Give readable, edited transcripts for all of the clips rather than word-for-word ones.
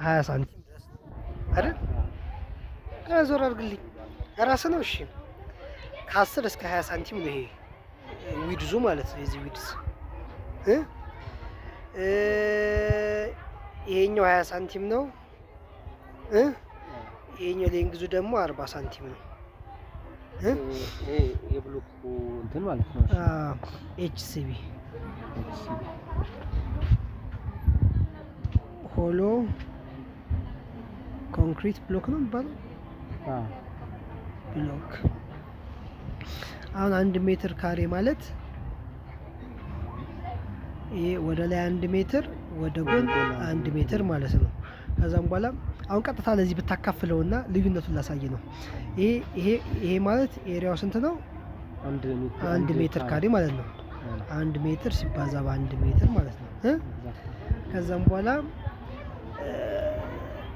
20 ሳንቲም አይደል? ዞር አድርግልኝ ራስ ነው። እሺ ከ10 እስከ 20 ሳንቲም ነው ይሄ ዊድዙ ማለት ነው። የዚህ ዊድዝ ይሄኛው 20 ሳንቲም ነው። ይሄኛው ሌንግዙ ደግሞ 40 ሳንቲም ነው። ይሄ የብሎኩ እንትን ማለት ነው። ኤችሲቢ ሆሎ ኮንክሪት ብሎክ ነው የሚባለው። ብሎክ አሁን 1 ሜትር ካሬ ማለት ይሄ ወደ ላይ 1 ሜትር ወደ ጎን 1 ሜትር ማለት ነው። ከዛም በኋላ አሁን ቀጥታ ለዚህ ብታካፍለውና ልዩነቱን ላሳይ ነው። ይሄ ማለት ኤሪያው ስንት ነው? 1 ሜትር ካሬ ማለት ነው። 1 ሜትር ሲባዛ በ1 ሜትር ማለት ነው። ከዛም በኋላ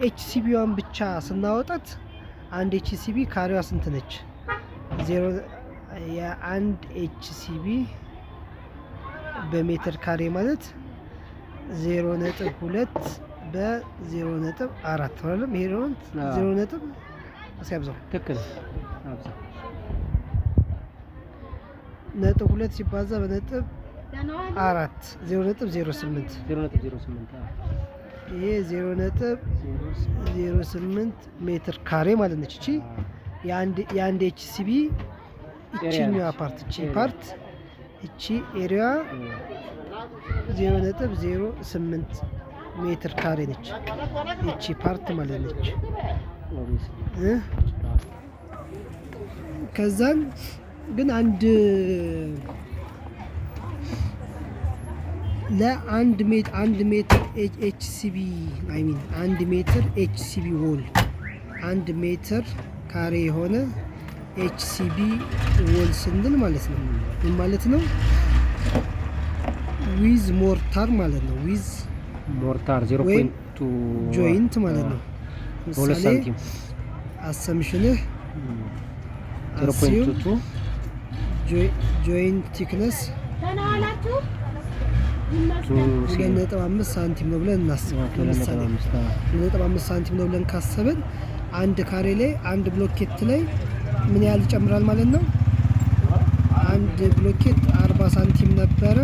ኤችሲቢዋን ብቻ ስናወጣት አንድ ኤችሲቢ ካሬዋ ስንት ነች? የአንድ ኤችሲቢ በሜትር ካሬ ማለት 0.2 በ0.4 አይደለም? ይሄ ነው 0. አስያብዛው ትክክል። ነጥብ 2 ሲባዛ በነጥብ 4 0.08 ይሄ 0.08 ሜትር ካሬ ማለት ነች። እቺ የአንድ ኤችሲቢ እቺኛዋ ፓርት እቺ ኤሪያ 0.08 ሜትር ካሬ ነች። እቺ ፓርት ማለት ነች። ከዛን ግን አንድ ሜትር ኤችሲቢ አንድ ሜትር ኤችሲቢ ዎል 1 ሜትር ካሬ የሆነ ኤችሲቢ ዎል ስንል ማለት ነው ምን ማለት ነው? ዊዝ ሞርታር ማለት ነው። ዊዝ ሞርታር 0.2 ጆይንት ማለት ነው። ምሳሌ አሰምሽንህ 0.2 ጆይንት ቲክነስ 2.5 ሳንቲም ነው ብለን እናስባለን። ለምሳሌ 2.5 ሳንቲም ነው ብለን ካሰብን አንድ ካሬ ላይ አንድ ብሎኬት ላይ ምን ያህል ይጨምራል ማለት ነው? አንድ ብሎኬት 40 ሳንቲም ነበረ።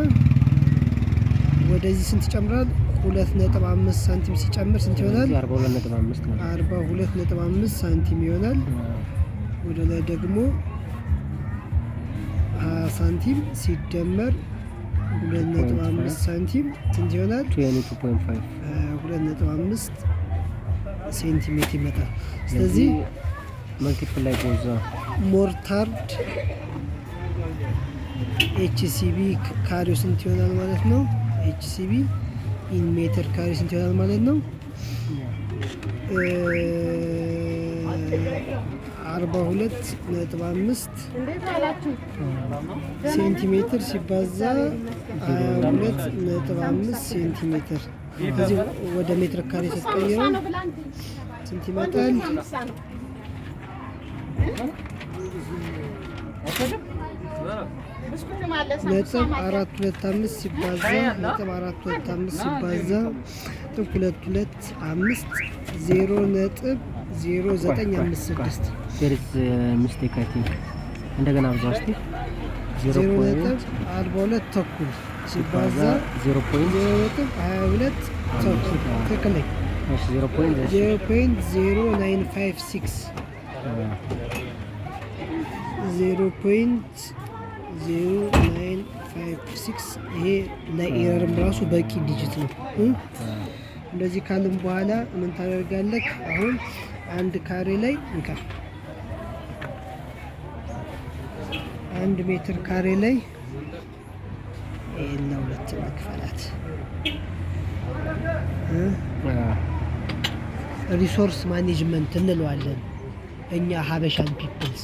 ወደዚህ ስንት ይጨምራል? 2.5 ሳንቲም ሲጨምር ስንት ይሆናል? 42.5 ሳንቲም ይሆናል። ወደ ላይ ደግሞ 20 ሳንቲም ሲደመር 2.5 ሳንቲም ስንት ይሆናል? 2.5 ሴንቲሜትር ይመጣል። ስለዚህ መልቲፕል ላይ ጎዛ ሞርታርድ ኤችሲቢ ካሬው ስንት ይሆናል ማለት ነው? ኤችሲቢ ኢን ሜትር ካሬ ስንት ይሆናል ማለት ነው? 42.5 ሴንቲሜትር ሲባዛ 22.5 ሴንቲሜትር ከዚህ ወደ ሜትር ካሬ ተቀይረው ስንት ይመጣል? ነጥብ 425 ሲባዛ ነጥብ 425 ሲባዛ ነጥብ 225 0.0956 ሚስቴክ አይ ቲንክ እንደገና አብዛው እስቲ 0.42 ተኩል ሲባዛ 0.22 ተኩል ትክክል ነኝ። 0.0956 0.0956 ይሄ ለኤረርም ራሱ በቂ ዲጂት ነው። እንደዚህ ካልን በኋላ ምን ታደርጋለህ? አሁን አንድ ካሬ ላይ እንካ 1 ሜትር ካሬ ላይ ይሄን ለሁለት መክፈላት ሪሶርስ ማኔጅመንት እንለዋለን እኛ ሀበሻን ፒፕልስ።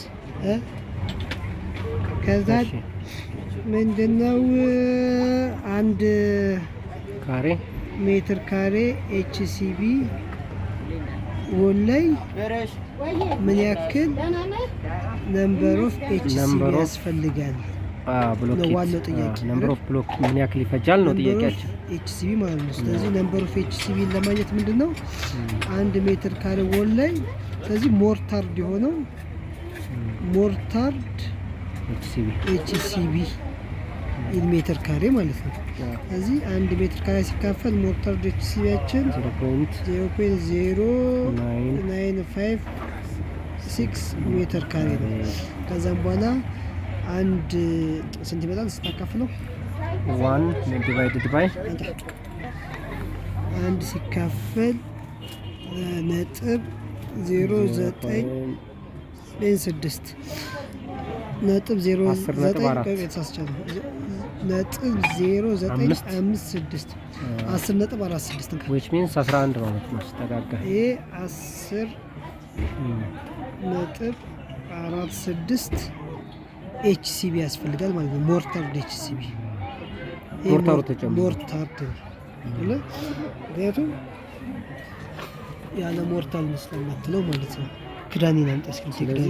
ከዛ ምንድነው አንድ ካሬ ሜትር ካሬ ኤችሲቢ ዎል ላይ ምን ያክል ነምበር ኦፍ ኤችሲቢ ያስፈልጋል ብሎኬት ዋናው ጥያቄ ነምበር ኦፍ ብሎክ ምን ያክል ይፈጃል ነው ጥያቄያችን። ኤችሲቢ ማለት ነው። ስለዚህ ነምበር ኦፍ ኤችሲቢ ለማግኘት ምንድነው 1 ሜትር ካሬ ወል ላይ ስለዚህ ሞርታርድ የሆነው ሞርታርድ ኤችሲቢ ሜትር ካሬ ማለት ነው። ስለዚህ 1 ሜትር ካሬ ሲካፈል ሞርታርድ ኤችሲቢያችን 0.0956 ሜትር ካሬ ነው። ከዛም በኋላ አንድ ስንት ይመጣል ስታካፍለው? 1 ዲቫይድድ ባይ አንድ ሲካፈል ነጥብ 0996 ነጥብ 0996 10.46 which means 11 ማለት ነው ሲጠጋጋ ይሄ 10.46 ኤችሲቢ ያስፈልጋል ማለት ነው። ሞርታርድ ኤችሲቢ ሞርታሩ ተጨምሮ ሞርታርድ አለ ምክንያቱም ያለ ሞርታል ስለማትለው ማለት ነው። ክዳኔን አምጣ እስኪ ክዳኔ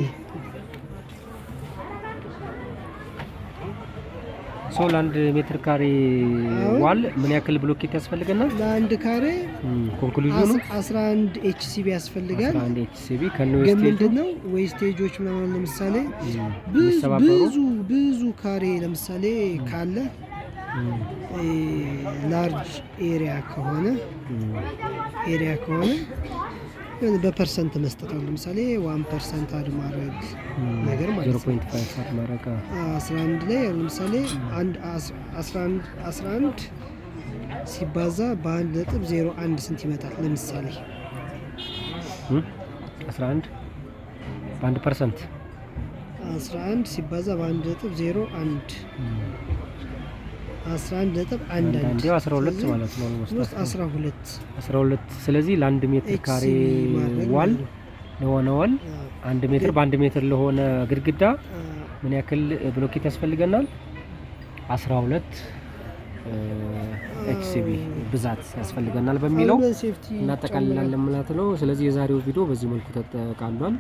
ለአንድ ሜትር ካሬ ዋል ምን ያክል ብሎኬት ያስፈልገናል? ለአንድ ካሬ ኮንክሉዥኑ 11 ኤችሲቢ ያስፈልጋል። 11 ኤችሲቢ ግን ምንድነው ዌስቴጆች ምናምን ለምሳሌ ብዙ ካሬ ለምሳሌ ካለ ላርጅ ኤሪያ ከሆነ በፐርሰንት መስጠት ነው። ለምሳሌ 1% አድ ማድረግ ነገር ማለት ነው። 0.5 አድ ማድረግ 11 ላይ ለምሳሌ 11 ሲባዛ በ1.01 ስንት ይመጣል? ለምሳሌ 11 በ1% 11 ሲባዛ በ1.01 11.11 ማለት ነው። 12 ስለዚህ ለአንድ ሜትር ካሬ ዋል ለሆነ ዋል 1 ሜትር በ1 ሜትር ለሆነ ግድግዳ ምን ያክል ብሎኬት ያስፈልገናል? 12 ኤችሲቢ ብዛት ያስፈልገናል በሚለው እናጠቃልላለን ማለት ነው። ስለዚህ የዛሬው ቪዲዮ በዚህ መልኩ ተጠቃሏል።